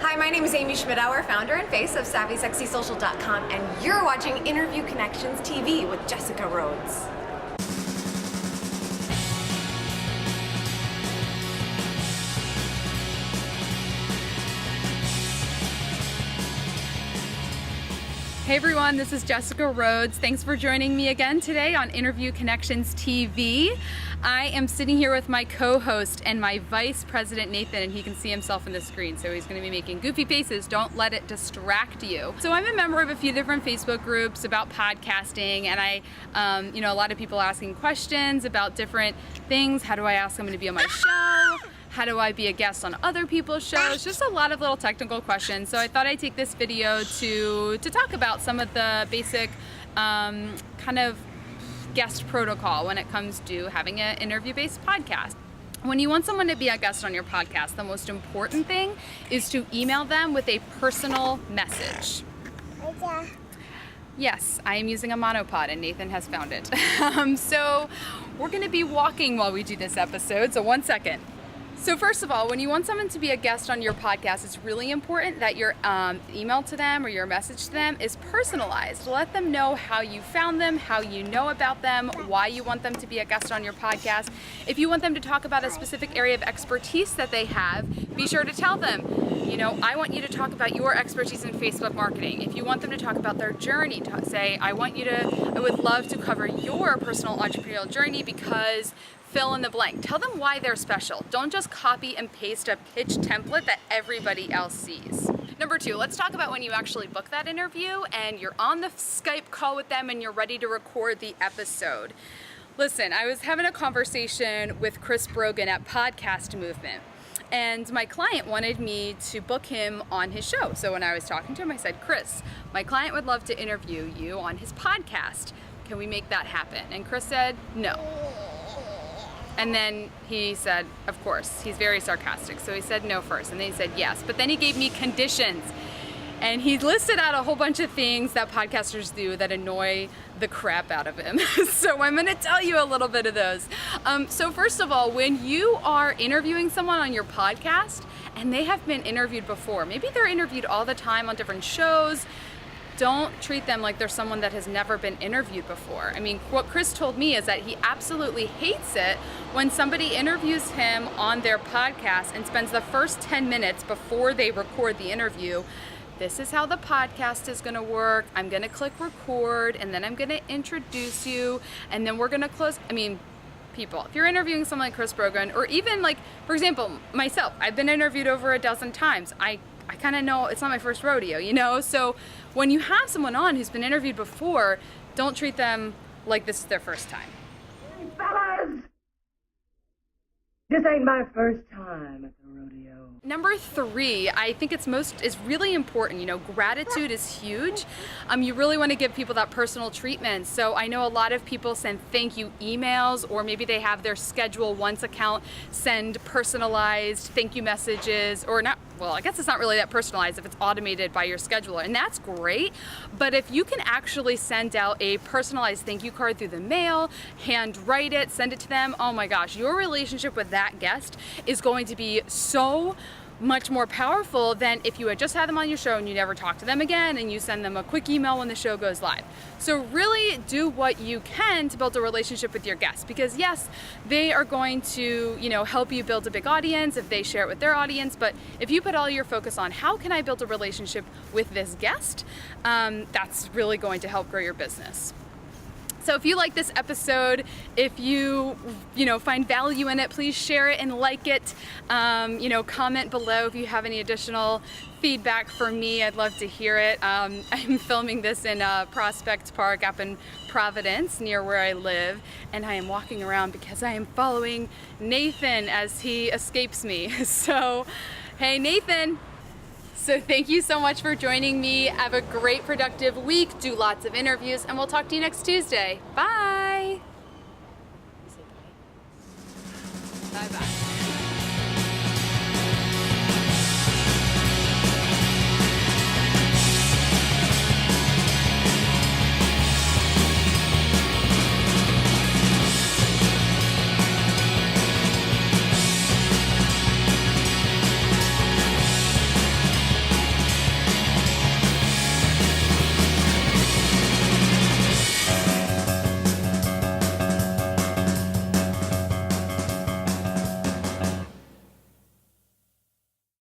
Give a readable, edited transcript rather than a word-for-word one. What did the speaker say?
Hi, my name is Amy Schmidauer, founder and face of SavvySexySocial.com, and you're watching Interview Connections TV with Jessica Rhodes. Hey everyone, this is Jessica Rhodes. Thanks for joining me again today on Interview Connections TV. I am sitting here with my co-host and my vice president, Nathan, and he can see himself in the screen, so he's gonna be making goofy faces. Don't let it distract you. So I'm a member of a few different Facebook groups about podcasting, and a lot of people asking questions about different things. How do I ask someone to be on my show? How do I be a guest on other people's shows? Just a lot of little technical questions. So I thought I'd take this video to talk about some of the basic kind of guest protocol when it comes to having an interview-based podcast. When you want someone to be a guest on your podcast, the most important thing is to email them with a personal message. Yes, I am using a monopod and Nathan has found it. So we're gonna be walking while we do this episode, so 1 second. So first of all, when you want someone to be a guest on your podcast, it's really important that your email to them or your message to them is personalized. Let them know how you found them, how you know about them, why you want them to be a guest on your podcast. If you want them to talk about a specific area of expertise that they have, be sure to tell them, I want you to talk about your expertise in Facebook marketing. If you want them to talk about their journey, say, I would love to cover your personal entrepreneurial journey because fill in the blank. Tell them why they're special. Don't just copy and paste a pitch template that everybody else sees. Number 2, let's talk about when you actually book that interview and you're on the Skype call with them and you're ready to record the episode. Listen, I was having a conversation with Chris Brogan at Podcast Movement, and my client wanted me to book him on his show. So when I was talking to him, I said, Chris, my client would love to interview you on his podcast. Can we make that happen? And Chris said, no. And then he said, of course. He's very sarcastic. So he said no first, and then he said yes. But then he gave me conditions. And he listed out a whole bunch of things that podcasters do that annoy the crap out of him. So I'm gonna tell you a little bit of those. So first of all, when you are interviewing someone on your podcast and they have been interviewed before, maybe they're interviewed all the time on different shows, don't treat them like they're someone that has never been interviewed before. I mean, what Chris told me is that he absolutely hates it when somebody interviews him on their podcast and spends the first 10 minutes before they record the interview. This is how the podcast is gonna work. I'm gonna click record, and then I'm gonna introduce you, and then we're gonna close. I mean, people, if you're interviewing someone like Chris Brogan, or even like, for example, myself, I've been interviewed over a dozen times. I kind of know it's not my first rodeo, So when you have someone on who's been interviewed before, don't treat them like this is their first time. Fellas! This ain't my first time at the rodeo. Number 3, I think is really important. Gratitude is huge. You really want to give people that personal treatment. So I know a lot of people send thank you emails, or maybe they have their Schedule Once account send personalized thank you messages, or not. Well, I guess it's not really that personalized if it's automated by your scheduler, and that's great. But if you can actually send out a personalized thank you card through the mail, handwrite it, send it to them, oh my gosh, your relationship with that guest is going to be so much more powerful than if you had just had them on your show and you never talk to them again and you send them a quick email when the show goes live. So really do what you can to build a relationship with your guests, because yes, they are going to, help you build a big audience if they share it with their audience. But if you put all your focus on how can I build a relationship with this guest, that's really going to help grow your business. So if you like this episode, if you find value in it, please share it and like it. Comment below if you have any additional feedback for me. I'd love to hear it. I'm filming this in Prospect Park up in Providence, near where I live, and I am walking around because I am following Nathan as he escapes me. So, hey Nathan. So thank you so much for joining me. Have a great, productive week. Do lots of interviews, and we'll talk to you next Tuesday. Bye. Bye-bye.